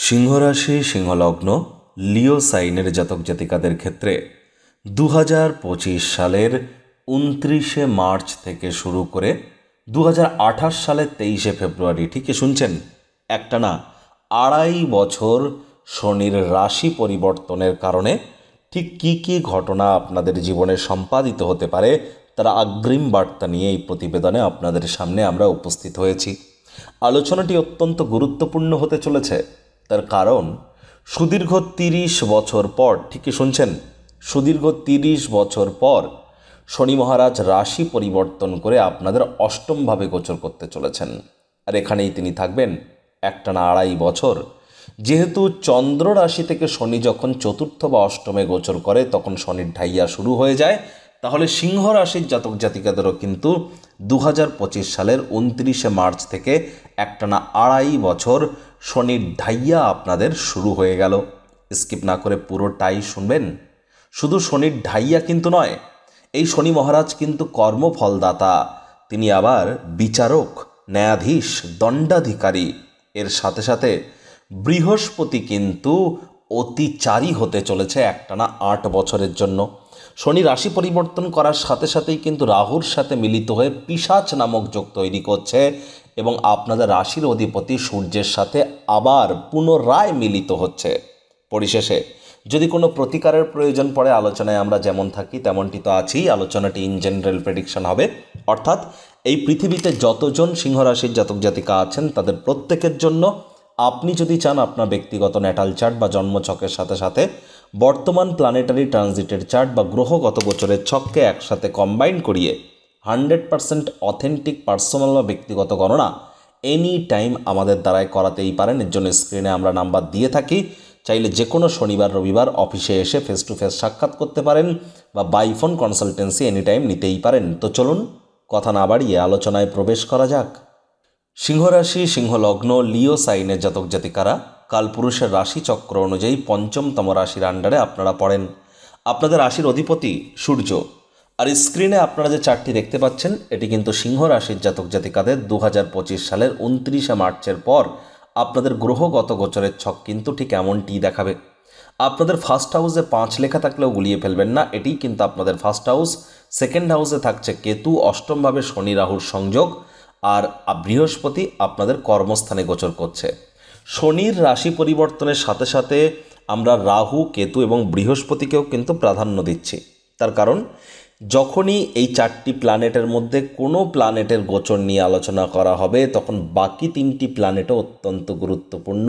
সিংহ রাশি সিংহলগ্ন লিও সাইনের জাতক জাতিকাদের ক্ষেত্রে 2025 সালের 29শে মার্চ থেকে শুরু করে 2028 সালের 23শে ফেব্রুয়ারি, ঠিকই শুনছেন, একটানা 2.5 বছর শনির রাশি পরিবর্তনের কারণে ঠিক কী কী ঘটনা আপনাদের জীবনে সম্পাদিত হতে পারে তার অগ্রিম বার্তা নিয়ে এই প্রতিবেদনে আপনাদের সামনে আমরা উপস্থিত হয়েছি। আলোচনাটি অত্যন্ত গুরুত্বপূর্ণ হতে চলেছে, তার কারণ সুদীর্ঘ 30 বছর পর, ঠিকই শুনছেন, সুদীর্ঘ 30 বছর পর শনি মহারাজ রাশি পরিবর্তন করে আপনাদের অষ্টমভাবে গোচর করতে চলেছেন। আর এখানেই তিনি থাকবেন একটানা 2.5 বছর। যেহেতু চন্দ্র রাশি থেকে শনি যখন চতুর্থ বা অষ্টমে গোচর করে তখন শনির ঢাইয়া শুরু হয়ে যায়, তাহলে সিংহ রাশির জাতক জাতিকাদেরও কিন্তু 2025 সালের 29শে মার্চ থেকে একটানা 2.5 বছর শনির ঢাইয়া আপনাদের শুরু হয়ে গেল। স্কিপ না করে পুরোটাই শুনবেন। শুধু শনির ঢাইয়া কিন্তু নয়, এই শনি মহারাজ কিন্তু কর্মফলদাতা, তিনি আবার বিচারক, ন্যায়াধীশ, দণ্ডাধিকারী। এর সাথে সাথে বৃহস্পতি কিন্তু অতিচারী হতে চলেছে একটানা 8 বছরের জন্য। শনি রাশি পরিবর্তন করার সাথে সাথেই কিন্তু রাহুর সাথে মিলিত হয়ে পিশাচ নামক যোগ তৈরি করছে এবং আপনাদের রাশির অধিপতি সূর্যের সাথে আবার পুনরায় মিলিত হচ্ছে। পরিশেষে যদি কোনো প্রতিকারের প্রয়োজন পড়ে, আলোচনায় আমরা যেমন থাকি তেমনটি তো আছেই, আলোচনাটি ইন জেনারেল প্রেডিকশন হবে, অর্থাৎ এই পৃথিবীতে যতজন সিংহ রাশির জাতক জাতিকা আছেন তাদের প্রত্যেকের জন্য আপনি যদি চান আপনার ব্যক্তিগত ন্যাটাল চার্ট বা জন্মছকের সাথে সাথে বর্তমান প্ল্যানেটারি ট্রানজিটের চার্ট বা গ্রহগত গোচরের ছককে একসাথে কম্বাইন করিয়ে 100% অথেন্টিক পার্সোনাল বা ব্যক্তিগত গণনা এনি টাইম আমাদের দ্বারাই করাতেই পারেন। এর জন্য স্ক্রিনে আমরা নাম্বার দিয়ে থাকি, চাইলে যে কোনো শনিবার রবিবার অফিসে এসে ফেস টু ফেস সাক্ষাৎ করতে পারেন বা by phone consultancy any time নিতেই পারেন। তো চলুন কথা না বাড়িয়ে আলোচনায় প্রবেশ করা যাক। সিংহ রাশি সিংহলগ্ন লিও সাইনের জাতক জাতিকারা কালপুরুষের রাশি চক্র অনুযায়ী পঞ্চমতম রাশির আন্ডারে আপনারা পড়েন। আপনাদের রাশির অধিপতি সূর্য। আর স্ক্রিনে আপনারা যে চার্টটি দেখতে পাচ্ছেন এটি কিন্তু সিংহ রাশির জাতক জাতিকাদের 2025 সালের 29শে মার্চের পর আপনাদের গ্রহগত গোচরের ছক কিন্তু ঠিক এমনটি দেখাবে। আপনাদের ফার্স্ট হাউসে 5 লেখা থাকলেও গুলিয়ে ফেলবেন না, এটি কিন্তু আপনাদের ফার্স্ট হাউস। সেকেন্ড হাউসে থাকছে কেতু, অষ্টমভাবে শনি রাহুর সংযোগ, আর বৃহস্পতি আপনাদের কর্মস্থানে গোচর করছে। শনির রাশি পরিবর্তনের সাথে সাথে আমরা রাহু, কেতু এবং বৃহস্পতিকেও কিন্তু প্রাধান্য দিচ্ছি। তার কারণ যখনই এই 4টি প্ল্যানেটের মধ্যে কোনো প্ল্যানেটের গোচর নিয়ে আলোচনা করা হবে তখন বাকি 3টি প্ল্যানেটও অত্যন্ত গুরুত্বপূর্ণ।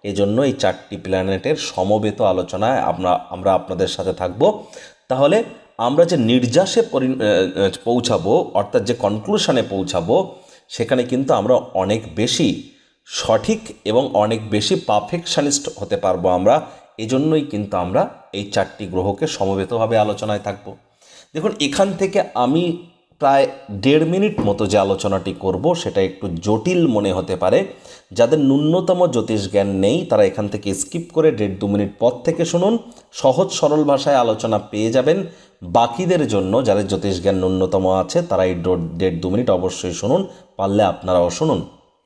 এজন্য এই 4টি প্ল্যানেটের সমবেত আলোচনায় আমরা আপনাদের সাথে থাকব। তাহলে আমরা যে নির্যাসে পৌঁছাবো, অর্থাৎ যে কনক্লুশনে পৌঁছাবো, সেখানে কিন্তু আমরা অনেক বেশি সঠিক এবং অনেক বেশি পারফেকশনিস্ট হতে পারবো আমরা। এজন্যই কিন্তু আমরা এই 4টি গ্রহকে সমবেতভাবে আলোচনায় থাকব। দেখুন, এখান থেকে আমি প্রায় 1.5 মিনিট মতো যে আলোচনাটি করব সেটা একটু জটিল মনে হতে পারে। যাদের ন্যূনতম জ্যোতিষ জ্ঞান নেই তারা এখান থেকে স্কিপ করে 1.5-2 মিনিট পর থেকে শুনুন, সহজ সরল ভাষায় আলোচনা পেয়ে যাবেন। বাকিদের জন্য যাদের জ্যোতিষ জ্ঞান ন্যূনতম আছে তারা এই 1.5-2 মিনিট অবশ্যই শুনুন, পারলে আপনারাও শুনুন।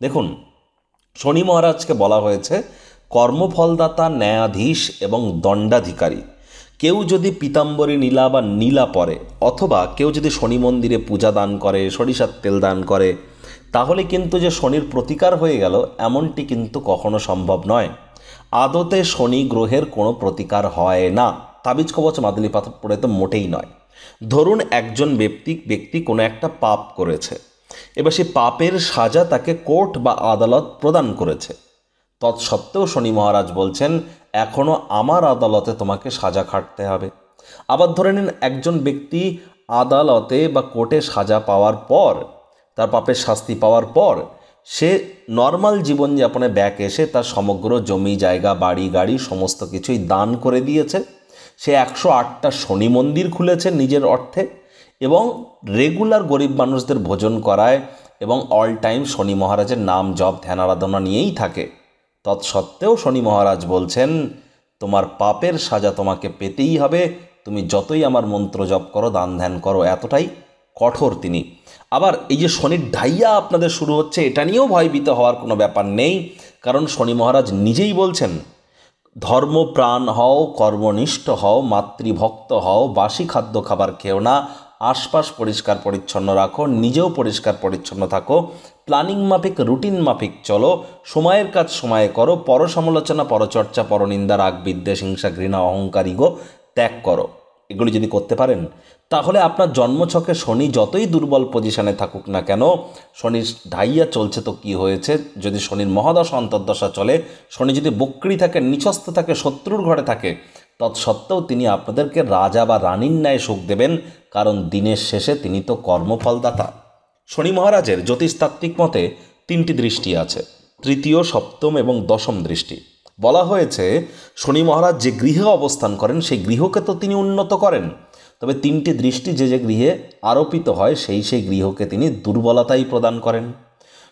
দেখুন, শনি মহারাজকে বলা হয়েছে কর্মফলদাতা, ন্যায়াধীশ এবং দণ্ডাধিকারী। কেউ যদি পীতাম্বরী নীলা বা নীলা পরে, অথবা কেউ যদি শনি মন্দিরে পূজা দান করে, সরিষার তেল দান করে, তাহলে কিন্তু যে শনির প্রতিকার হয়ে গেল এমনটি কিন্তু কখনো সম্ভব নয়। আদতে শনি গ্রহের কোনো প্রতিকার হয় না, তাবিজ কবচ মাদুলি পাথর পড়ে তো মোটেই নয়। ধরুন একজন ব্যক্তি কোনো একটা পাপ করেছে, এবার সেই পাপের সাজা তাকে কোর্ট বা আদালত প্রদান করেছে, তৎসত্ত্বেও শনি মহারাজ বলছেন এখনও আমার আদালতে তোমাকে সাজা খাটতে হবে। আবার ধরে নিন একজন ব্যক্তি আদালতে বা কোর্টে সাজা পাওয়ার পর, তার পাপের শাস্তি পাওয়ার পর সে নর্মাল জীবনযাপনে ব্যাক এসে তার সমগ্র জমি জায়গা বাড়ি গাড়ি সমস্ত কিছুই দান করে দিয়েছে। সে 108টা শনি মন্দির খুলেছে নিজের অর্থে এবং রেগুলার গরিব মানুষদের ভোজন করায় এবং অল টাইম শনি মহারাজের নাম জপ ধ্যান আরাধনা নিয়েই থাকে। তৎসত্ত্বেও শনি মহারাজ বলছেন তোমার পাপের সাজা তোমাকে পেতেই হবে, তুমি যতই আমার মন্ত্র জপ করো, দান ধ্যান করো, এতটাই কঠোর তিনি। আবার এই যে শনির ঢাইয়া আপনাদের শুরু হচ্ছে, এটা নিয়েও ভয়ভীত হওয়ার কোনো ব্যাপার নেই, কারণ শনি মহারাজ নিজেই বলছেন, ধর্মপ্রাণ হও, কর্মনিষ্ঠ হও, মাতৃভক্ত হও, বাসি খাদ্য খাবার খেও না, আশপাশ পরিষ্কার পরিচ্ছন্ন রাখো, নিজেও পরিষ্কার পরিচ্ছন্ন থাকো, প্ল্যানিং মাফিক রুটিন মাফিক চলো, সময়ের কাজ সময়ে করো, পরসমালোচনা, পরচর্চা, পরনিন্দা, রাগ, বিদ্বেষ, হিংসা, ঘৃণা, অহংকার, ইগো ত্যাগ করো। এগুলি যদি করতে পারেন তাহলে আপনার জন্মছকে শনি যতই দুর্বল পজিশনে থাকুক না কেন, শনির ঢাইয়া চলছে তো কি হয়েছে, যদি শনির মহাদশা অন্তর্দশা চলে, শনি যদি বক্রী থাকে, নিচস্থ থাকে, শত্রুর ঘরে থাকে, তৎসত্ত্বেও তিনি আপনাদেরকে রাজা বা রানীর ন্যায় সুখ দেবেন, কারণ দিনের শেষে তিনি তো কর্মফলদাতা। শনি মহারাজের জ্যোতিষতাত্ত্বিক মতে 3টি দৃষ্টি আছে, তৃতীয়, সপ্তম এবং দশম দৃষ্টি। বলা হয়েছে শনি মহারাজ যে গৃহে অবস্থান করেন সেই গৃহকে তো তিনি উন্নত করেন, তবে 3টি দৃষ্টি যে গৃহে আরোপিত হয় সেই গৃহকে তিনি দুর্বলতাই প্রদান করেন।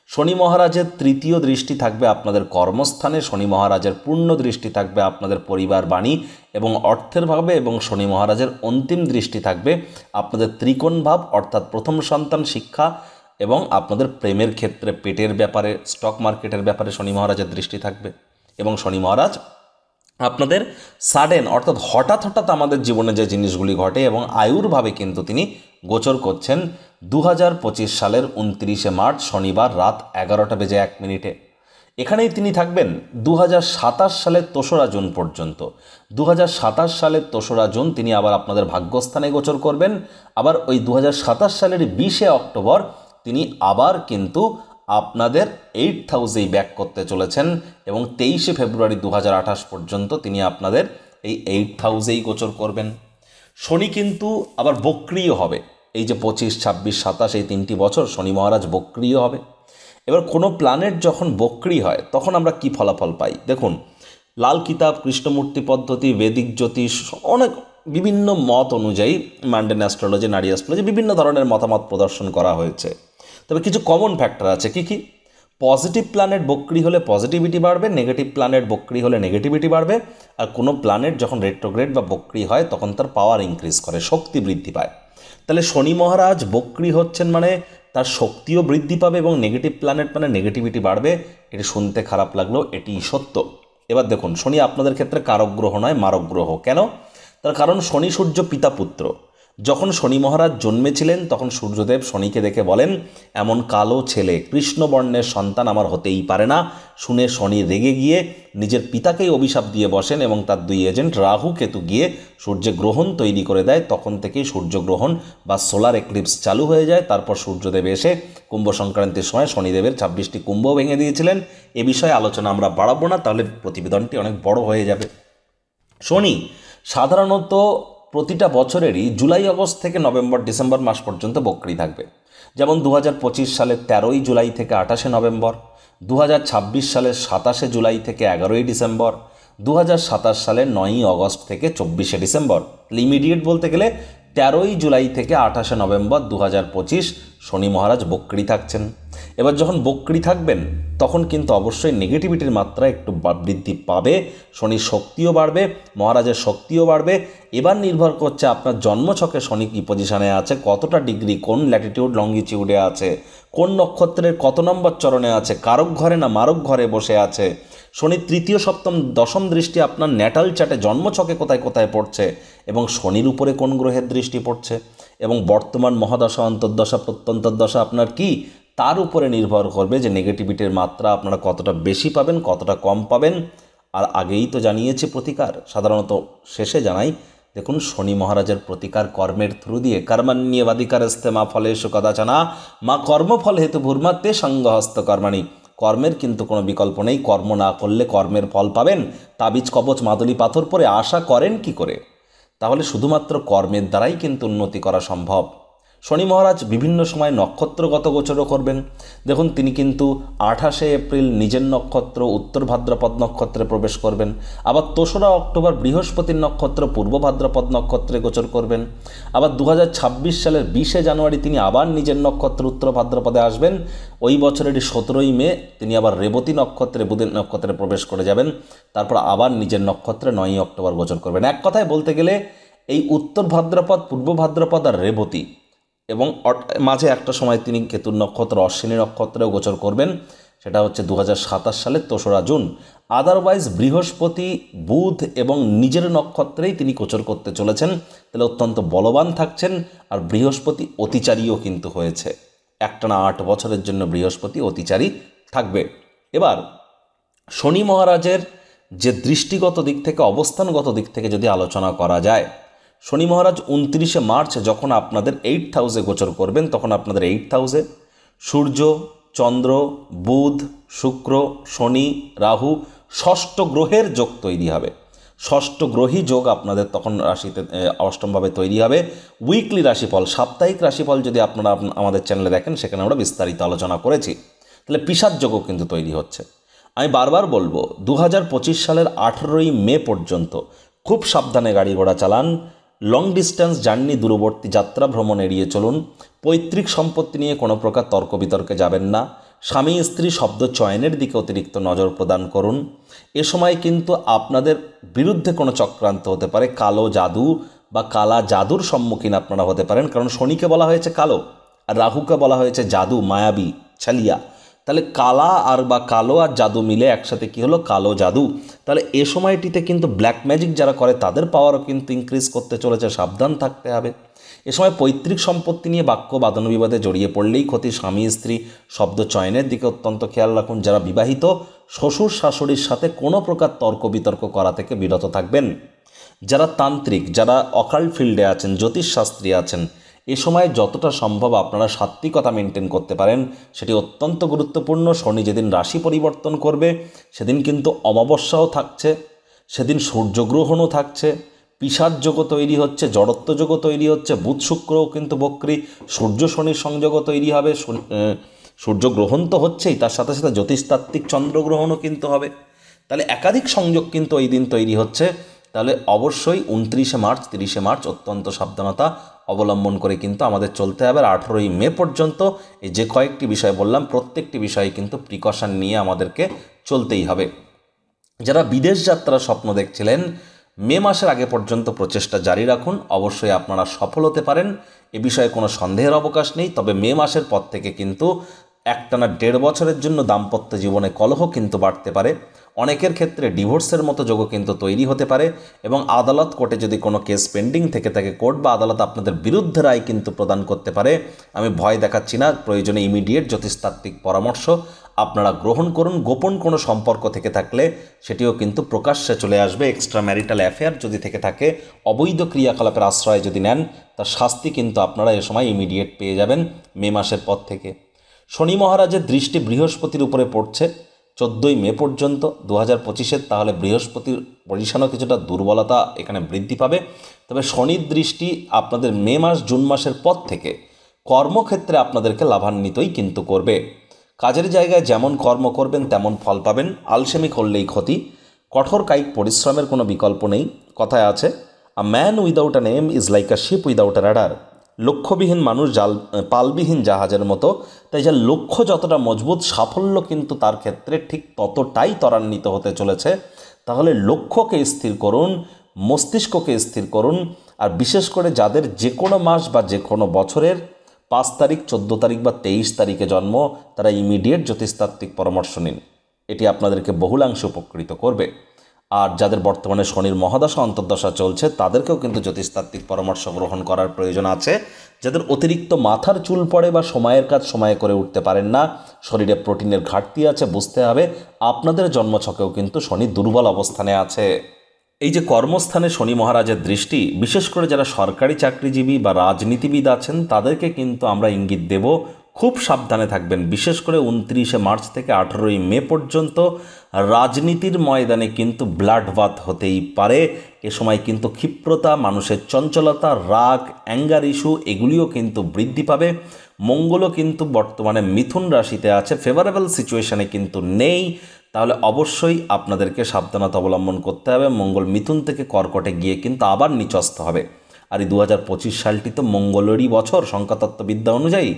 শনি মহারাজের তৃতীয় দৃষ্টি থাকবে আপনাদের কর্মস্থানে, শনি মহারাজের পূর্ণ দৃষ্টি থাকবে আপনাদের পরিবার, বাণী এবং অর্থের ভাবে, এবং শনি মহারাজের অন্তিম দৃষ্টি থাকবে আপনাদের ত্রিকোণ ভাব, অর্থাৎ প্রথম সন্তান, শিক্ষা এবং আপনাদের প্রেমের ক্ষেত্রে, পেটের ব্যাপারে, স্টক মার্কেটের ব্যাপারে শনি মহারাজের দৃষ্টি থাকবে। এবং শনি মহারাজ আপনাদের সাডেন, অর্থাৎ হঠাৎ হঠাৎ আমাদের জীবনে যে জিনিসগুলি ঘটে এবং আয়ুর্ভাবে কিন্তু তিনি গোচর করছেন 2025 সালের 29শে মার্চ শনিবার রাত 11:01। এখানেই তিনি থাকবেন 2027 সালের 3রা জুন পর্যন্ত। 2027 সালের 3রা জুন তিনি আবার আপনাদের ভাগ্যস্থানে গোচর করবেন। আবার ওই 2027 সালের 20শে অক্টোবর তিনি আবার কিন্তু আপনাদের 8th হাউসেই ব্যাক করতে চলেছেন, এবং 23শে ফেব্রুয়ারি 2028 পর্যন্ত তিনি আপনাদের এই 8th হাউসেই গোচর করবেন। শনি কিন্তু আবার বক্রিয় হবে, এই যে 25, 26, 27 এই 3টি বছর শনি মহারাজ বক্রিয় হবে। এবার কোনো প্ল্যানেট যখন বক্রি হয় তখন আমরা কি ফলাফল পাই দেখুন। লাল কিতাব, কৃষ্ণমূর্তি পদ্ধতি, বেদিক জ্যোতিষ, অনেক বিভিন্ন মত অনুযায়ী, মান্ডেন অ্যাস্ট্রোলজি, নারী অ্যাস্ট্রোলজি, বিভিন্ন ধরনের মতামত প্রদর্শন করা হয়েছে। তবে কিছু কমন ফ্যাক্টর আছে। কি কি? পজিটিভ প্ল্যানেট বক্রি হলে পজিটিভিটি বাড়বে, নেগেটিভ প্ল্যানেট বক্রি হলে নেগেটিভিটি বাড়বে, আর কোনো প্ল্যানেট যখন রেট্রোগ্রেড বা বক্রি হয় তখন তার পাওয়ার ইনক্রিজ করে, শক্তি বৃদ্ধি পায়। তাহলে শনি মহারাজ বক্রি হচ্ছেন মানে তার শক্তিও বৃদ্ধি পাবে, এবং নেগেটিভ প্ল্যানেট মানে নেগেটিভিটি বাড়বে। এটি শুনতে খারাপ লাগলেও এটি সত্য। এবার দেখুন, শনি আপনাদের ক্ষেত্রে কারক গ্রহ নয়, মারক গ্রহ। কেন? তার কারণ শনি সূর্য পিতা পুত্র। যখন শনি মহারাজ জন্মেছিলেন তখন সূর্যদেব শনিকে দেখে বলেন, এমন কালো ছেলে, কৃষ্ণবর্ণের সন্তান আমার হতেই পারে না। শুনে শনি রেগে গিয়ে নিজের পিতাকেই অভিশাপ দিয়ে বসেন, এবং তার 2 এজেন্ট রাহু কেতু গিয়ে সূর্য গ্রহণ তৈরি করে দেয়। তখন থেকেই সূর্যগ্রহণ বা সোলার এক্লিপস চালু হয়ে যায়। তারপর সূর্যদেব এসে কুম্ভ সংক্রান্তির সময় শনিদেবের 26টি কুম্ভ ভেঙে দিয়েছিলেন। এ বিষয়ে আলোচনা আমরা বাড়াবো না, তাহলে প্রতিবেদনটি অনেক বড় হয়ে যাবে। শনি সাধারণত প্রতিটা বছরেরই জুলাই, আগস্ট থেকে নভেম্বর, ডিসেম্বর মাস পর্যন্ত বক্রি থাকবে। যেমন 2025 সালের 13ই জুলাই থেকে 28শে নভেম্বর, 2026 সালের 27শে জুলাই থেকে 11ই ডিসেম্বর, 2027 সালের 9ই আগস্ট থেকে 24শে ডিসেম্বর। ইমিডিয়েট বলতে গেলে 13ই জুলাই থেকে 28শে নভেম্বর 2025 শনি মহারাজ বক্রি থাকছেন। এবার যখন বক্রি থাকবেন তখন কিন্তু অবশ্যই নেগেটিভিটির মাত্রা একটু বৃদ্ধি পাবে, শনির শক্তিও বাড়বে, মহারাজের শক্তিও বাড়বে। এবার নির্ভর করছে আপনার জন্মছকে শনি কী পজিশনে আছে, কতটা ডিগ্রি, কোন ল্যাটিটিউড লঙ্গিটিউডে আছে, কোন নক্ষত্রের কত নম্বর চরণে আছে, কারক ঘরে না মারক ঘরে বসে আছে, শনির 3য়, 7ম, 10ম দৃষ্টি আপনার ন্যাটাল চার্টে জন্মছকে কোথায় কোথায় পড়ছে, এবং শনির উপরে কোন গ্রহের দৃষ্টি পড়ছে, এবং বর্তমান মহাদশা, অন্তর্দশা, প্রত্যন্তর্দশা আপনার কি, তার উপরে নির্ভর করবে যে নেগেটিভিটির মাত্রা আপনারা কতটা বেশি পাবেন, কতটা কম পাবেন। আর আগেই তো জানিয়েছি প্রতিকার, সাধারণত শেষে জানাই। দেখুন, শনি মহারাজের প্রতিকার কর্মের থ্রু দিয়ে, কর্মাণ্যেবাধিকারস্তে মা ফলেষু কদাচনা মা কর্মফল হেতু ভূর্মাতে সঙ্গহস্ত কর্মাণি। কর্মের কিন্তু কোনো বিকল্প নেই। কর্ম না করলে কর্মের ফল পাবেন। তাবিজ, কবচ, মাদুলি পাথর পরে আশা করেন কি করে? তাহলে শুধুমাত্র কর্মের দ্বারাই কিন্তু উন্নতি করা সম্ভব। শনি মহারাজ বিভিন্ন সময় নক্ষত্রগত গোচরও করবেন। দেখুন, তিনি কিন্তু 28শে এপ্রিল নিজের নক্ষত্র উত্তর ভাদ্রপদ নক্ষত্রে প্রবেশ করবেন। আবার 2রা অক্টোবর বৃহস্পতির নক্ষত্র পূর্ব ভাদ্রপদ নক্ষত্রে গোচর করবেন। আবার 2026 সালের 20শে জানুয়ারি তিনি আবার নিজের নক্ষত্র উত্তর ভাদ্রপদে আসবেন। ওই বছরের 17ই মে তিনি আবার রেবতী নক্ষত্রে, বুধের নক্ষত্রে প্রবেশ করে যাবেন। তারপর আবার নিজের নক্ষত্রে 9ই অক্টোবর গোচর করবেন। এক কথায় বলতে গেলে এই উত্তর ভাদ্রপদ, পূর্ব ভাদ্রপদ আর রেবতী, এবং মাঝে একটা সময় তিনি কেতুর নক্ষত্র অশ্বিনী নক্ষত্রেও গোচর করবেন। সেটা হচ্ছে 2027 সালের 3রা জুন। আদারওয়াইজ বৃহস্পতি, বুধ এবং নিজের নক্ষত্রেই তিনি গোচর করতে চলেছেন, তাহলে অত্যন্ত বলবান থাকছেন। আর বৃহস্পতি অতিচারীও কিন্তু হয়েছে, একটানা 8 বছরের জন্য বৃহস্পতি অতিচারী থাকবে। এবার শনি মহারাজের যে দৃষ্টিগত দিক থেকে, অবস্থানগত দিক থেকে যদি আলোচনা করা যায়, শনি মহারাজ 29শে মার্চ যখন আপনাদের 8th হাউসে গোচর করবেন, তখন আপনাদের 8th হাউসে সূর্য, চন্দ্র, বুধ, শুক্র, শনি, রাহু, ষষ্ঠ গ্রহের যোগ তৈরি হবে। ষষ্ঠ গ্রহী যোগ আপনাদের তখন রাশিতে অষ্টমভাবে তৈরি হবে। উইকলি রাশিফল, সাপ্তাহিক রাশিফল যদি আপনারা আমাদের চ্যানেলে দেখেন, সেখানে আমরা বিস্তারিত আলোচনা করেছি। তাহলে পিশাচ যোগও কিন্তু তৈরি হচ্ছে। আমি বারবার বলবো 2025 সালের 18ই মে পর্যন্ত খুব সাবধানে গাড়ি ঘোড়া চালান, লং ডিস্ট্যান্স জার্নি, দূরবর্তী যাত্রা ভ্রমণ এড়িয়ে চলুন, পৈতৃক সম্পত্তি নিয়ে কোনো প্রকার তর্ক বিতর্কে যাবেন না, স্বামী স্ত্রী শব্দ চয়নের দিকে অতিরিক্ত নজর প্রদান করুন। এ সময় কিন্তু আপনাদের বিরুদ্ধে কোনো চক্রান্ত হতে পারে, কালো জাদু বা কালা জাদুর সম্মুখীন আপনারা হতে পারেন। কারণ শনিকে বলা হয়েছে কালো, আর রাহুকে বলা হয়েছে জাদু, মায়াবী, ছালিয়া। তাহলে কালা আর বা কালো আর জাদু মিলে একসাথে কি হলো? কালো জাদু। তাহলে এ সময়টিতে কিন্তু ব্ল্যাক ম্যাজিক যারা করে তাদের পাওয়ারও কিন্তু ইনক্রিজ করতে চলেছে, সাবধান থাকতে হবে। এ সময় পৈতৃক সম্পত্তি নিয়ে বাক্য বাদন বিবাদে জড়িয়ে পড়লেই ক্ষতি। স্বামী স্ত্রী শব্দ চয়নের দিকে অত্যন্ত খেয়াল রাখুন। যারা বিবাহিত, শ্বশুর শাশুড়ির সাথে কোনো প্রকার তর্ক বিতর্ক করা থেকে বিরত থাকবেন। যারা তান্ত্রিক, যারা অকাল্ট ফিল্ডে আছেন, জ্যোতিষশাস্ত্রী আছেন, এ সময় যতটা সম্ভব আপনারা সাত্ত্বিকতা মেনটেন করতে পারেন, সেটি অত্যন্ত গুরুত্বপূর্ণ। শনি যেদিন রাশি পরিবর্তন করবে সেদিন কিন্তু অমাবস্যাও থাকছে, সেদিন সূর্যগ্রহণও থাকছে, পিশাচ যোগও তৈরি হচ্ছে, জড়ত্ব যোগও তৈরি হচ্ছে, বুধ শুক্রও কিন্তু বক্রী, সূর্য শনির সংযোগও তৈরি হবে। সূর্যগ্রহণ তো হচ্ছেই, তার সাথে সাথে জ্যোতিষতাত্ত্বিক চন্দ্রগ্রহণও কিন্তু হবে। তাহলে একাধিক সংযোগ কিন্তু এই দিন তৈরি হচ্ছে। তাহলে অবশ্যই 29শে মার্চ, 30শে মার্চ অত্যন্ত সাবধানতা অবলম্বন করে কিন্তু আমাদের চলতে হবে। আর 18ই মে পর্যন্ত এই যে কয়েকটি বিষয় বললাম, প্রত্যেকটি বিষয়ে কিন্তু প্রিকশন নিয়ে আমাদেরকে চলতেই হবে। যারা বিদেশ যাত্রার স্বপ্ন দেখছিলেন, মে মাসের আগে পর্যন্ত প্রচেষ্টা জারি রাখুন, অবশ্যই আপনারা সফল হতে পারেন, এ বিষয়ে কোনো সন্দেহের অবকাশ নেই। তবে মে মাসের পর থেকে কিন্তু একটানা 1.5 বছরের জন্য দাম্পত্য জীবনে কলহ কিন্তু বাড়তে পারে। অনেকের ক্ষেত্রে ডিভোর্সের মতো যোগও কিন্তু তৈরি হতে পারে, এবং আদালত কোর্টে যদি কোনো কেস পেন্ডিং থেকে থাকে, কোর্ট বা আদালত আপনাদের বিরুদ্ধে রায় কিন্তু প্রদান করতে পারে। আমি ভয় দেখাচ্ছি না, প্রয়োজনে ইমিডিয়েট জ্যোতিষতাত্ত্বিক পরামর্শ আপনারা গ্রহণ করুন। গোপন কোনো সম্পর্ক থেকে থাকলে সেটিও কিন্তু প্রকাশ্যে চলে আসবে। এক্সট্রা ম্যারিটাল অ্যাফেয়ার যদি থেকে থাকে, অবৈধ ক্রিয়াকলাপের আশ্রয় যদি নেন, তার শাস্তি কিন্তু আপনারা এ সময় ইমিডিয়েট পেয়ে যাবেন মে মাসের পর থেকে। শনি মহারাজের দৃষ্টি বৃহস্পতির উপরে পড়ছে 14ই মে পর্যন্ত 2025-এর। তাহলে বৃহস্পতির পজিশনও কিছুটা দুর্বলতা এখানে বৃদ্ধি পাবে। তবে শনির দৃষ্টি আপনাদের মে মাস, জুন মাসের পর থেকে কর্মক্ষেত্রে আপনাদেরকে লাভান্বিতই কিন্তু করবে। কাজের জায়গায় যেমন কর্ম করবেন তেমন ফল পাবেন, আলসেমি করলেই ক্ষতি। কঠোর কায়িক পরিশ্রমের কোনো বিকল্প নেই। কথায় আছে, a man without an aim is like a ship without a rudder. লক্ষ্যবিহীন মানুষ পালবিহীন জাহাজের মতো। তাই যার লক্ষ্য যতটা মজবুত, সাফল্য কিন্তু তার ক্ষেত্রে ঠিক ততটাই ত্বরান্বিত হতে চলেছে। তাহলে লক্ষ্যকে স্থির করুন, মস্তিষ্ককে স্থির করুন। আর বিশেষ করে যাদের যে কোনো মাস বা যে কোনো বছরের 5 তারিখ, 14 তারিখ বা 23 তারিখে জন্ম, তারা ইমিডিয়েট জ্যোতিষতাত্ত্বিক পরামর্শ নিন, এটি আপনাদেরকে বহুলাংশে উপকৃত করবে। আর যাদের বর্তমানে শনির মহাদশা অন্তর্দশা চলছে, তাদেরকেও কিন্তু জ্যোতিষতাত্ত্বিক পরামর্শ গ্রহণ করার প্রয়োজন আছে। যাদের অতিরিক্ত মাথার চুল পড়ে বা সময়ের কাজ সময়ে করে উঠতে পারেন না, শরীরে প্রোটিনের ঘাটতি আছে, বুঝতে হবে আপনাদের জন্মছকেও কিন্তু শনি দুর্বল অবস্থানে আছে। এই যে কর্মস্থানে শনি মহারাজের দৃষ্টি, বিশেষ করে যারা সরকারি চাকরিজীবী বা রাজনীতিবিদ আছেন, তাদেরকে কিন্তু আমরা ইঙ্গিত দেব, খুব সাবধানে থাকবেন। বিশেষ করে 29শে মার্চ থেকে 18ই মে পর্যন্ত রাজনীতির ময়দানে কিন্তু ব্লাড বাথ হতেই পারে। এ সময় কিন্তু ক্ষিপ্রতা, মানুষের চঞ্চলতা, রাগ, অ্যাঙ্গার ইস্যু এগুলিও কিন্তু বৃদ্ধি পাবে। মঙ্গলও কিন্তু বর্তমানে মিথুন রাশিতে আছে, ফেভারেবল সিচুয়েশানে কিন্তু নেই। তাহলে অবশ্যই আপনাদেরকে সাবধানতা অবলম্বন করতে হবে। মঙ্গল মিথুন থেকে কর্কটে গিয়ে কিন্তু আবার নিচস্থ হবে। আর এই 2025 সালটি তো মঙ্গলেরই বছর সংখ্যাতত্ত্ববিদ্যা অনুযায়ী।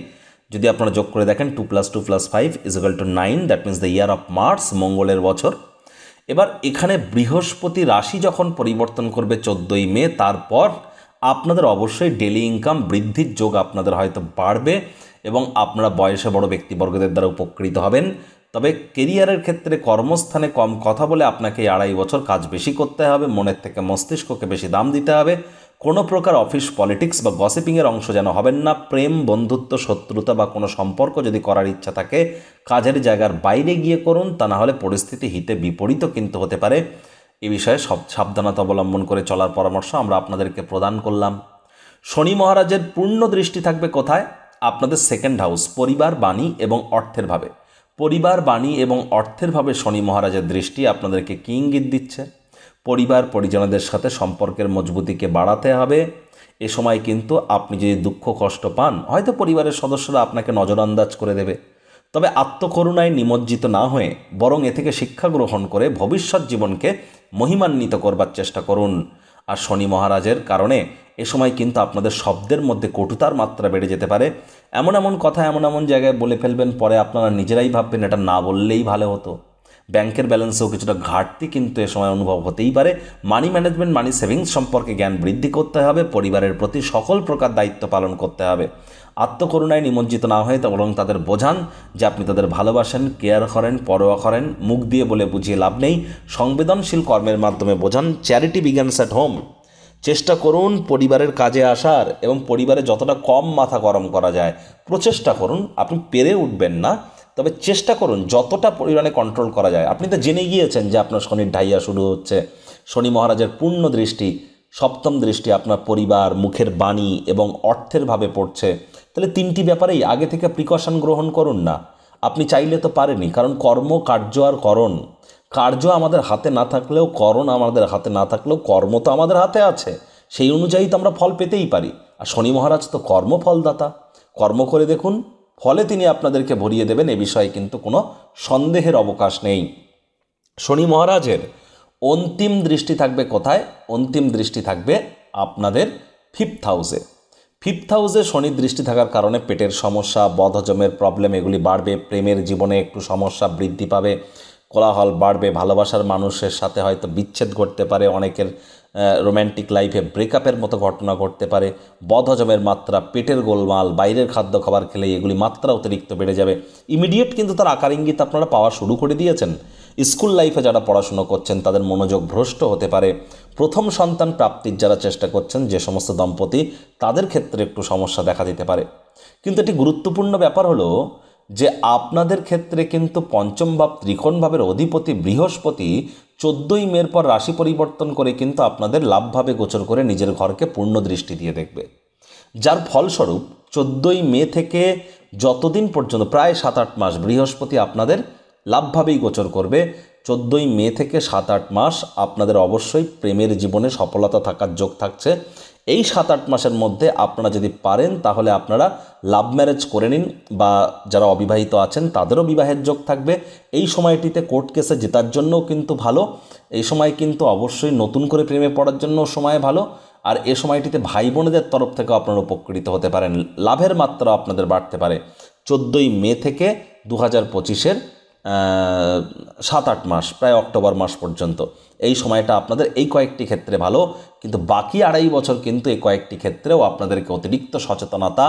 যদি আপনারা যোগ করে দেখেন 2 + 2 + 5 = 9, that means the year of Mars, মঙ্গলের বছর। এবার এখানে বৃহস্পতি রাশি যখন পরিবর্তন করবে 14ই মে, তারপর আপনাদের অবশ্যই ডেলি ইনকাম বৃদ্ধির যোগ আপনাদের হয়তো বাড়বে, এবং আপনারা বয়সে বড় ব্যক্তিবর্গদের দ্বারা উপকৃত হবেন। তবে কেরিয়ারের ক্ষেত্রে কর্মস্থানে কম কথা বলে আপনাকে 2.5 বছর কাজ বেশি করতে হবে, মনের থেকে মস্তিষ্ককে বেশি দাম দিতে হবে। কোনো প্রকার অফিস পলিটিক্স বা গসিপিংয়ের অংশ যেন হবেন না। প্রেম, বন্ধুত্ব, শত্রুতা বা কোনো সম্পর্ক যদি করার ইচ্ছা থাকে কাজের জায়গার বাইরে গিয়ে করুন, তা না হলে পরিস্থিতি হিতে বিপরীত কিন্তু হতে পারে। এ বিষয়ে সাবধানতা অবলম্বন করে চলার পরামর্শ আমরা আপনাদেরকে প্রদান করলাম। শনি মহারাজের পূর্ণ দৃষ্টি থাকবে কোথায়? আপনাদের সেকেন্ড হাউস, পরিবার, বাণী এবং অর্থের ভাবে। পরিবার, বাণী এবং অর্থের ভাবে শনি মহারাজের দৃষ্টি আপনাদেরকে কী ইঙ্গিত দিচ্ছে? পরিবার পরিজনদের সাথে সম্পর্কের মজবুতিকে বাড়াতে হবে। এ সময় কিন্তু আপনি যদি দুঃখ কষ্ট পান, হয়তো পরিবারের সদস্যরা আপনাকে নজরআন্দাজ করে দেবে, তবে আত্মকরুণায় নিমজ্জিত না হয়ে বরং এ থেকে শিক্ষা গ্রহণ করে ভবিষ্যৎ জীবনকে মহিমান্বিত করবার চেষ্টা করুন। আর শনি মহারাজের কারণে এ সময় কিন্তু আপনাদের শব্দের মধ্যে কটুতার মাত্রা বেড়ে যেতে পারে। এমন এমন কথা এমন এমন জায়গায় বলে ফেলবেন, পরে আপনারা নিজেরাই ভাববেন এটা না বললেই ভালো হতো। ব্যাংকের ব্যালেন্সেও কিছুটা ঘাটতি কিন্তু এ সময় অনুভব হতেই পারে। মানি ম্যানেজমেন্ট, মানি সেভিংস সম্পর্কে জ্ঞান বৃদ্ধি করতে হবে। পরিবারের প্রতি সকল প্রকার দায়িত্ব পালন করতে হবে। আত্মকরুণায় নিমজ্জিত না হয়ে বরং তাদের বোঝান যে আপনি তাদের ভালোবাসেন, কেয়ার করেন, পরোয়া করেন। মুখ দিয়ে বলে বুঝিয়ে লাভ নেই, সংবেদনশীল কর্মের মাধ্যমে বোঝান। Charity begins at home. চেষ্টা করুন পরিবারের কাজে আসার এবং পরিবারে যতটা কম মাথা গরম করা যায় প্রচেষ্টা করুন। আপনি পেরে উঠবেন না, তবে চেষ্টা করুন যতটা পরিমাণে কন্ট্রোল করা যায়। আপনি তো জেনে গিয়েছেন যে আপনার শনির ঢাইয়া শুরু হচ্ছে। শনি মহারাজের পূর্ণ দৃষ্টি, সপ্তম দৃষ্টি আপনার পরিবার, মুখের বাণী এবং অর্থের ভাবে পড়ছে। তাহলে তিনটি ব্যাপারেই আগে থেকে প্রিকশন গ্রহণ করুন না। আপনি চাইলে তো পারেনই, কারণ কর্ম, কার্য আর করণ। কার্য আমাদের হাতে না থাকলেও, করণ আমাদের হাতে না থাকলেও কর্ম তো আমাদের হাতে আছে, সেই অনুযায়ী তো আমরা ফল পেতেই পারি। আর শনি মহারাজ তো কর্মফলদাতা। কর্ম করে দেখুন, ফলে তিনি আপনাদেরকে ভরিয়ে দেবেন, এ বিষয়ে কিন্তু কোনো সন্দেহের অবকাশ নেই। শনি মহারাজের অন্তিম দৃষ্টি থাকবে কোথায়? অন্তিম দৃষ্টি থাকবে আপনাদের ফিফথ হাউসে। ফিফথ হাউসে শনির দৃষ্টি থাকার কারণে পেটের সমস্যা, বদহজমের প্রবলেম এগুলি বাড়বে। প্রেমের জীবনে একটু সমস্যা বৃদ্ধি পাবে, কোলাহল বাড়বে। ভালোবাসার মানুষের সাথে হয়তো বিচ্ছেদ ঘটতে পারে, অনেকের রোম্যান্টিক লাইফে ব্রেকআপের মতো ঘটনা ঘটতে পারে। বদহজমের মাত্রা, পেটের গোলমাল, বাইরের খাদ্য খাবার খেলে এগুলি মাত্রা অতিরিক্ত বেড়ে যাবে। ইমিডিয়েট কিন্তু তার আকার ইঙ্গিত আপনারা পাওয়া শুরু করে দিয়েছেন। স্কুল লাইফে যারা পড়াশুনো করছেন তাদের মনোযোগ ভ্রষ্ট হতে পারে। প্রথম সন্তান প্রাপ্তির যারা চেষ্টা করছেন, যে সমস্ত দম্পতি, তাদের ক্ষেত্রে একটু সমস্যা দেখা দিতে পারে। কিন্তু এটি গুরুত্বপূর্ণ ব্যাপার হলো যে আপনাদের ক্ষেত্রে কিন্তু পঞ্চম ভাব, ত্রিকোণ ভাবের অধিপতি বৃহস্পতি 14ই মের পর রাশি পরিবর্তন করে কিন্তু আপনাদের লাভভাবে গোচর করে নিজের ঘরকে পূর্ণ দৃষ্টি দিয়ে দেখবে। যার ফলস্বরূপ 14ই মে থেকে যতদিন পর্যন্ত, প্রায় 7-8 মাস বৃহস্পতি আপনাদের লাভভাবেই গোচর করবে। 14ই মে থেকে 7-8 মাস আপনাদের অবশ্যই প্রেমের জীবনে সফলতা থাকার যোগ থাকছে। এই 7-8 মাসের মধ্যে আপনারা যদি পারেন তাহলে আপনারা লাভ ম্যারেজ করে নিন, বা যারা অবিবাহিত আছেন তাদেরও বিবাহের যোগ থাকবে। এই সময়টিতে কোর্ট কেসে জেতার জন্যও কিন্তু ভালো। এই সময় কিন্তু অবশ্যই নতুন করে প্রেমে পড়ার জন্য সময় ভালো। আর এ সময়টিতে ভাই বোনেদের তরফ থেকে আপনারা উপকৃত হতে পারেন, লাভের মাত্রা আপনাদের বাড়তে পারে। 14ই মে থেকে 2025-এর 7-8 মাস, প্রায় অক্টোবর মাস পর্যন্ত এই সময়টা আপনাদের এই কয়েকটি ক্ষেত্রে ভালো। কিন্তু বাকি 2.5 বছর কিন্তু এই কয়েকটি ক্ষেত্রেও আপনাদেরকে অতিরিক্ত সচেতনতা,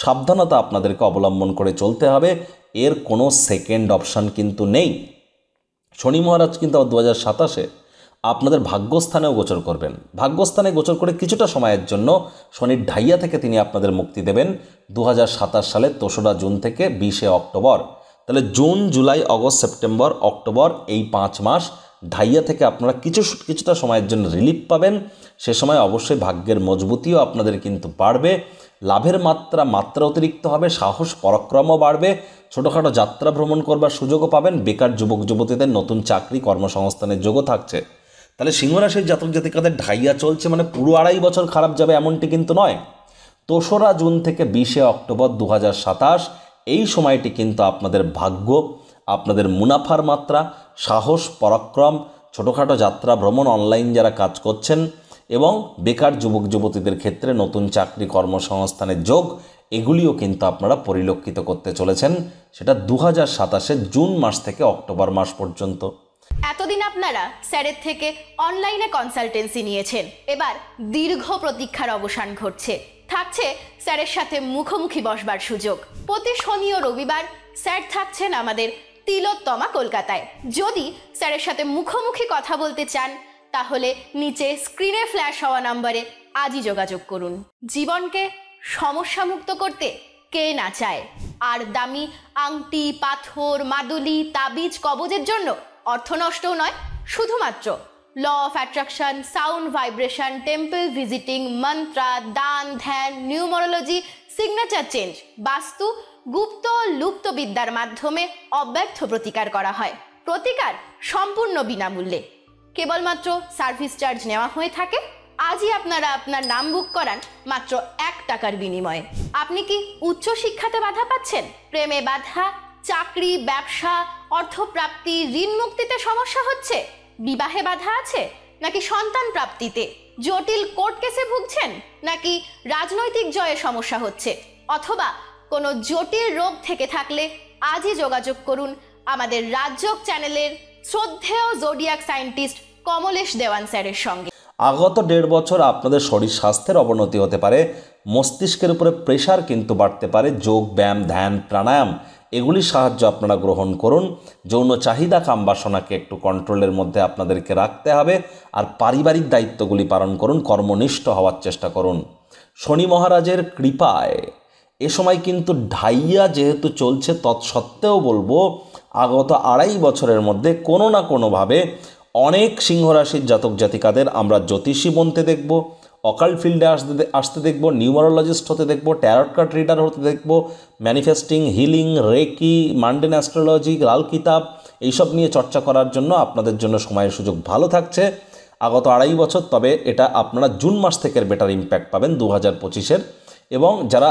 সাবধানতা আপনাদেরকে অবলম্বন করে চলতে হবে। এর কোনো সেকেন্ড অপশান কিন্তু নেই। শনি মহারাজ কিন্তু 2027-এ আপনাদের ভাগ্যস্থানেও গোচর করবেন। ভাগ্যস্থানে গোচর করে কিছুটা সময়ের জন্য শনির ঢাইয়া থেকে তিনি আপনাদের মুক্তি দেবেন 2027 সালের 2রা জুন থেকে 20শে অক্টোবর। তাহলে June, July, August, September, October, এই 5 মাস ঢাইয়া থেকে আপনারা কিছুটা সময়ের জন্য রিলিফ পাবেন। সে সময় অবশ্যই ভাগ্যের মজবুতিও আপনাদের কিন্তু বাড়বে, লাভের মাত্রা অতিরিক্ত হবে, সাহস পরাক্রমও বাড়বে, ছোটোখাটো যাত্রা ভ্রমণ করবার সুযোগও পাবেন। বেকার যুবক যুবতীদের নতুন চাকরি, কর্মসংস্থানের যোগও থাকছে। তাহলে সিংহরাশির জাতক জাতিকাদের ঢাইয়া চলছে, মানে পুরো 2.5 বছর খারাপ যাবে এমনটি কিন্তু নয়। 2রা জুন থেকে 20শে অক্টোবর 2027 এই সময়টি কিন্তু আপনাদের ভাগ্য, আপনাদের মুনাফার মাত্রা, সাহস পরাক্রম, ছোটোখাটো যাত্রা ভ্রমণ, অনলাইন যারা কাজ করছেন এবং বেকার যুবক যুবতীদের ক্ষেত্রে নতুন চাকরি, কর্মসংস্থানের যোগ, এগুলিও কিন্তু আপনারা পরিলক্ষিত করতে চলেছেন। সেটা 2027-এর জুন মাস থেকে অক্টোবর মাস পর্যন্ত। এতদিন আপনারা স্যারের থেকে অনলাইনে কনসালটেন্সি নিয়েছেন, এবার দীর্ঘ প্রতীক্ষার অবসান ঘটছে। থাকছে স্যারের সাথে মুখোমুখি বসবার সুযোগ। প্রতি শনি ও রবিবার স্যার থাকছেন আমাদের তিলোত্তমা, কলকাতায়। যদি স্যারের সাথে মুখোমুখি কথা বলতে চান তাহলে নিচে স্ক্রিনে ফ্ল্যাশ হওয়া নম্বরে আজই যোগাযোগ করুন। জীবনকে সমস্যামুক্ত করতে কে না চায়? আর দামি আংটি, পাথর, মাদুলি, তাবিজ, কবজের জন্য অর্থ নষ্টও নয়, শুধুমাত্র law of attraction, sound vibration, temple visiting, mantra, দান, ধ্যান, নিউমারোলজি, সিগনেচার চেঞ্জ, বাস্তু, গুপ্ত লুপ্ত বিদ্যার মাধ্যমে অব্যর্থ প্রতিকার করা হয়। প্রতিকার সম্পূর্ণ বিনামূল্যে, কেবলমাত্র সার্ভিস চার্জ নেওয়া হয়ে থাকে। আজই আপনারা আপনার নাম বুক করান মাত্র 1 টাকার বিনিময়ে। আপনি কি উচ্চ শিক্ষাতে বাধা পাচ্ছেন? প্রেমে বাধা, চাকরি, ব্যবসা, অর্থপ্রাপ্তি, ঋণ মুক্তিতে সমস্যা হচ্ছে? বিবাহে বাধা আছে? নাকি সন্তান প্রাপ্তিতে? জটিল কোর্ট কেসে ভুগছেন? নাকি রাজনৈতিক জয়ে সমস্যা হচ্ছে? অথবা কোনো জটিল রোগ থেকে থাকলে আজই যোগাযোগ করুন আমাদের রাজযোগ চ্যানেলের শ্রদ্ধেয় জোডিয়াক সায়েন্টিস্ট কমলেশ দেওয়ান স্যারের সঙ্গে। আগত 1.5 বছর আপনাদের শরীর স্বাস্থ্যের অবনতি হতে পারে, মস্তিষ্কের উপরে প্রেশার কিন্তু বাড়তে পারে। যোগ, ব্যায়াম, ধ্যান, প্রাণায়াম এগুলির সাহায্য আপনারা গ্রহণ করুন। যৌন চাহিদা, কামবাসনাকে একটু কন্ট্রোলের মধ্যে আপনাদেরকে রাখতে হবে। আর পারিবারিক দায়িত্বগুলি পালন করুন, কর্মনিষ্ঠ হওয়ার চেষ্টা করুন। শনি মহারাজের কৃপায় এ সময় কিন্তু ঢাইয়া যেহেতু চলছে, তৎসত্ত্বেও বলবো আগত 2.5 বছরের মধ্যে কোনো না কোনোভাবে অনেক সিংহরাশির জাতক জাতিকাদের আমরা জ্যোতিষী বনতে দেখব, অকাল্ট ফিল্ডে আসতে দেখব, নিউমারোলজিস্ট হতে দেখব, ট্যারট কার্ড রিডার হতে দেখব, manifesting, healing, reiki, mundane astrology, Lal Kitab এইসব নিয়ে চর্চা করার জন্য আপনাদের জন্য সময়ের সুযোগ ভালো থাকছে আগত 2.5 বছর। তবে এটা আপনারা জুন মাস থেকে বেটার ইম্প্যাক্ট পাবেন 2025-এর। এবং যারা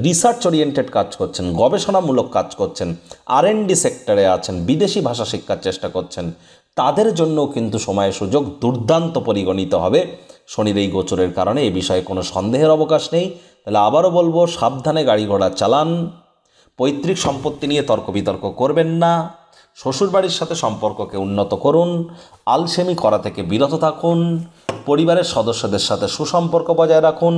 রিসার্চ ওরিয়েন্টেড কাজ করছেন, গবেষণামূলক কাজ করছেন, R&D সেক্টরে আছেন, বিদেশি ভাষা শিক্ষার চেষ্টা করছেন, তাদের জন্য কিন্তু সময়ের সুযোগ দুর্দান্ত পরিগণিত হবে শনির এই গোচরের কারণে। এ বিষয়ে কোনো সন্দেহের অবকাশ নেই। তাহলে আবারও বলবো, সাবধানে গাড়ি ঘোড়া চালান, পৈতৃক সম্পত্তি নিয়ে তর্ক বিতর্ক করবেন না, শ্বশুরবাড়ির সাথে সম্পর্ককে উন্নত করুন, আলসেমি করা থেকে বিরত থাকুন, পরিবারের সদস্যদের সাথে সুসম্পর্ক বজায় রাখুন।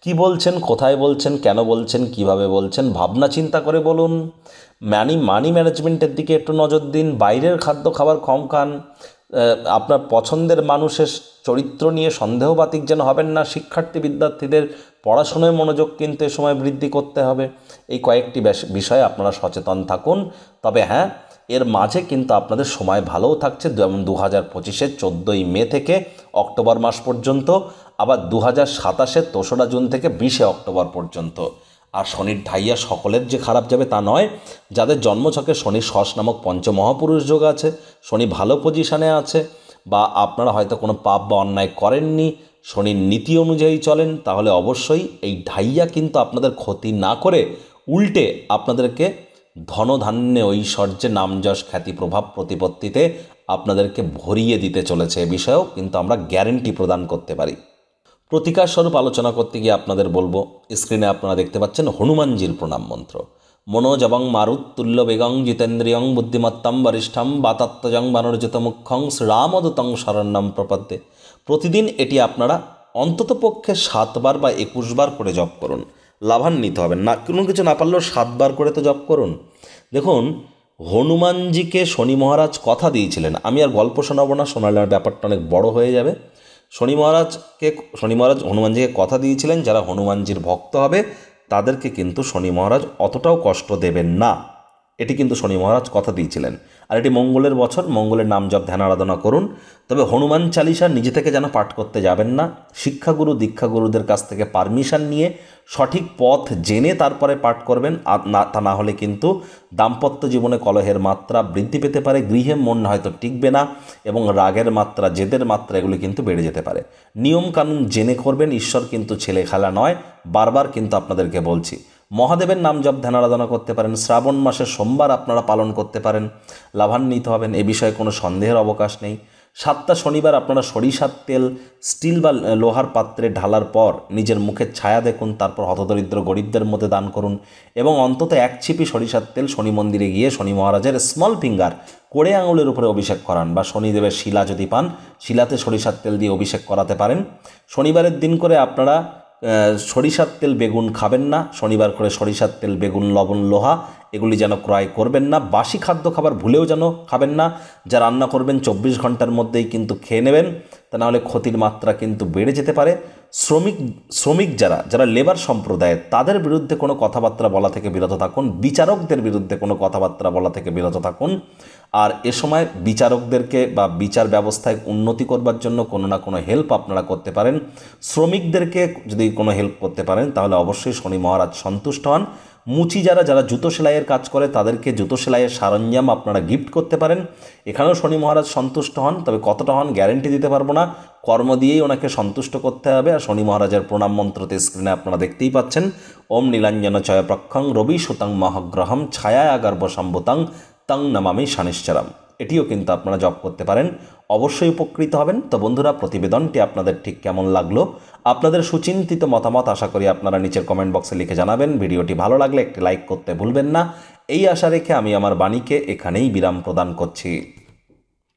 কি বলছেন, কোথায় বলছেন, কেন বলছেন, কিভাবে বলছেন, ভাবনা চিন্তা করে বলুন। মানি ম্যানেজমেন্টের দিকে একটু নজর দিন। বাইরের খাদ্য খাবার কম খান। আপনার পছন্দের মানুষের চরিত্র নিয়ে সন্দেহবাতিক যেন হবেন না। শিক্ষার্থী বিদ্যার্থীদের পড়াশোনায় মনোযোগ কিন্তু এ সময় বৃদ্ধি করতে হবে। এই কয়েকটি বিষয়ে আপনারা সচেতন থাকুন। তবে হ্যাঁ, এর মাঝে কিন্তু আপনাদের সময় ভালোও থাকছে। যেমন 2025-এর 14ই মে থেকে অক্টোবর মাস পর্যন্ত, আবার 2027-এর 2রা জুন থেকে 20শে অক্টোবর পর্যন্ত। আর শনির ঢাইয়া সকলের যে খারাপ যাবে তা নয়। যাদের জন্মছকে শনি শশ নামক পঞ্চমহাপুরুষ যোগ আছে, শনি ভালো পজিশানে আছে, বা আপনারা হয়তো কোনো পাপ বা অন্যায় করেননি, শনির নীতি অনুযায়ী চলেন, তাহলে অবশ্যই এই ঢাইয়া কিন্তু আপনাদের ক্ষতি না করে উল্টে আপনাদেরকে ধনধান্যে, ঐশ্বর্যে, নামযশ, খ্যাতি, প্রভাব, প্রতিপত্তিতে আপনাদেরকে ভরিয়ে দিতে চলেছে। এ বিষয়েও কিন্তু আমরা গ্যারেন্টি প্রদান করতে পারি। প্রতিকার স্বরূপ আলোচনা করতে গিয়ে আপনাদের বলবো, স্ক্রিনে আপনারা দেখতে পাচ্ছেন হনুমানজির প্রণাম মন্ত্র। মনোজবং মারুত্তুল্য বেগং জিতেন্দ্রিয়ং বুদ্ধিমত্তম বরিষ্ঠম বাতাত্মজং বানর্জিত মুখ্যং শ্রীরামদূতং শরণ্যম প্রপদ্যে। প্রতিদিন এটি আপনারা অন্ততপক্ষে 7 বার বা 21 বার করে জপ করুন। লাভান্বিত হবেন। না কোনো কিছু না পারলেও 7 বার করে তো জপ করুন। দেখুন, হনুমানজিকে শনি মহারাজ কথা দিয়েছিলেন। আমি আর গল্প শোনাবো না, শোনালে ব্যাপারটা অনেক বড় হয়ে যাবে। শনি মহারাজ হনুমানজিকে কথা দিয়েছিলেন, যারা হনুমানজির ভক্ত হবে তাদেরকে কিন্তু শনি মহারাজ অতটাও কষ্ট দেবেন না। এটি কিন্তু শনি মহারাজ কথা দিয়েছিলেন। আর এটি মঙ্গলের বছর, মঙ্গলের নাম জপ ধ্যান আরাধনা করুন। তবে হনুমান চালিসা নিজে থেকে যেন পাঠ করতে যাবেন না। শিক্ষাগুরু দীক্ষাগুরুদের কাছ থেকে পারমিশন নিয়ে সঠিক পথ জেনে তারপরে পাঠ করবেন। তা না হলে কিন্তু দাম্পত্য জীবনে কলহের মাত্রা বৃদ্ধি পেতে পারে, গৃহে মন হয়তো টিকবে না, এবং রাগের মাত্রা, জেদের মাত্রা এগুলি কিন্তু বেড়ে যেতে পারে। নিয়মকানুন জেনে করবেন। ঈশ্বর কিন্তু ছেলে খেলা নয়, বারবার কিন্তু আপনাদেরকে বলছি। মহাদেবের নাম জপ ধ্যান আরাধনা করতে পারেন। শ্রাবণ মাসের সোমবার আপনারা পালন করতে পারেন, লাভান্বিত হবেন। এ বিষয়ে কোনো সন্দেহের অবকাশ নেই। 7টা শনিবার আপনারা সরিষার তেল স্টিল বা লোহার পাত্রে ঢালার পর নিজের মুখের ছায়া দেখুন, তারপর হতদরিদ্র গরিবদের মধ্যে দান করুন, এবং অন্তত 1 ছিপি সরিষার তেল শনি মন্দিরে গিয়ে শনি মহারাজের স্মল ফিঙ্গার কোড়ে আঙুলের উপরে অভিষেক করান, বা শনিদেবের শিলা যদি পান, শিলাতে সরিষার তেল দিয়ে অভিষেক করাতে পারেন। শনিবারের দিন করে আপনারা সরিষার তেল বেগুন খাবেন না, শনিবার করে সরিষার তেল বেগুন লবণ লোহা এগুলি যেন ক্রয় করবেন না। বাসি খাদ্য খাবার ভুলেও যেন খাবেন না। যা রান্না করবেন 24 ঘন্টার মধ্যেই কিন্তু খেয়ে নেবেন, তা নাহলে ক্ষতির মাত্রা কিন্তু বেড়ে যেতে পারে। শ্রমিক যারা লেবার সম্প্রদায়ের, তাদের বিরুদ্ধে কোনো কথাবার্তা বলা থেকে বিরত থাকুন। বিচারকদের বিরুদ্ধে কোনো কথাবার্তা বলা থেকে বিরত থাকুন। আর এ সময় বিচারকদেরকে বা বিচার ব্যবস্থায় উন্নতি করবার জন্য কোনো না কোনো হেল্প আপনারা করতে পারেন। শ্রমিকদেরকে যদি কোনো হেল্প করতে পারেন তাহলে অবশ্যই শনি মহারাজ সন্তুষ্ট হন। মুচি যারা জুতো সেলাইয়ের কাজ করে তাদেরকে জুতো সেলাইয়ের সরঞ্জাম আপনারা গিফট করতে পারেন। এখানেও শনি মহারাজ সন্তুষ্ট হন, তবে কতটা হন গ্যারেন্টি দিতে পারবো না। কর্ম দিয়েই ওনাকে সন্তুষ্ট করতে হবে। আর শনি মহারাজের প্রণাম মন্ত্রতে স্ক্রিনে আপনারা দেখতেই পাচ্ছেন, ওম নীলাঞ্জন চয় প্রক্ষং রবি সুতং মহাগ্রহম ছায়া গর্ভ সম্ভুতং তং নমামি শনিশ্চরম। এটিও কিন্তু আপনারা জপ করতে পারেন, অবশ্যই উপকৃত হবেন। তো বন্ধুরা, প্রতিবেদনটি আপনাদের ঠিক কেমন লাগলো, আপনাদের সুচিন্তিত মতামত আশা করি আপনারা নিচের কমেন্ট বক্সে লিখে জানাবেন। ভিডিওটি ভালো লাগলে একটি লাইক করতে ভুলবেন না। এই আশা রেখে আমি আমার বাণীকে এখানেই বিরাম প্রদান করছি।